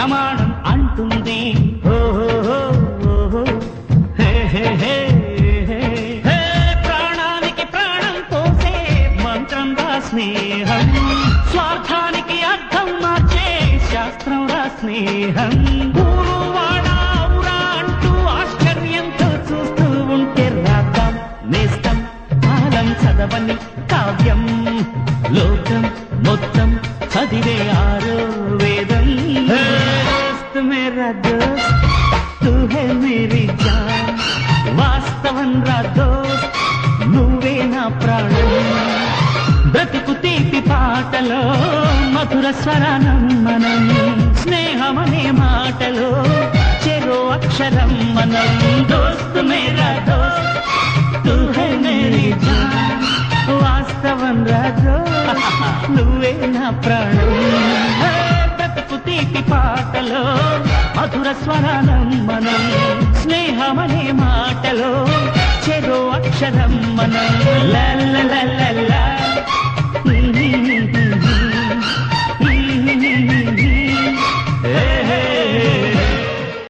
ప్రమాణం అంటుంది ప్రాణానికి ప్రాణం పోసే మంత్రం రా స్నేహం, స్వార్థానికి అర్థం మార్చే శాస్త్రం రా స్నేహం. ఊరు వాడా ఊరా అంటూ ఆశ్చర్యంతో చూస్తూ ఉంటే రాద్దాం నేస్తం కాలం చదవని కావ్యం, లోకం మొత్తం చదివే ఆరో వేదం. దోస్త్ మేరా దోస్త్ తూ హై మేరీ జాన్, వాస్తవం రా దోస్త్ నువ్వే నా ప్రాణం. బ్రతుకు తీపి పాటలో మధుర స్వరానం మనం, స్నేహమనే మాటలో చెరో అక్షరం మనం. దోస్త్ మేరా దోస్త్ తూ హై మేరీ జాన్, వాస్తవం రా దోస్త్ నువ్వే నా ప్రాణం. బ్రతుకు తీపి పాటలో మధుర స్వరానం మనం, స్నేహమనే మాటలో చెరో అక్షరం మనం. లా లా లా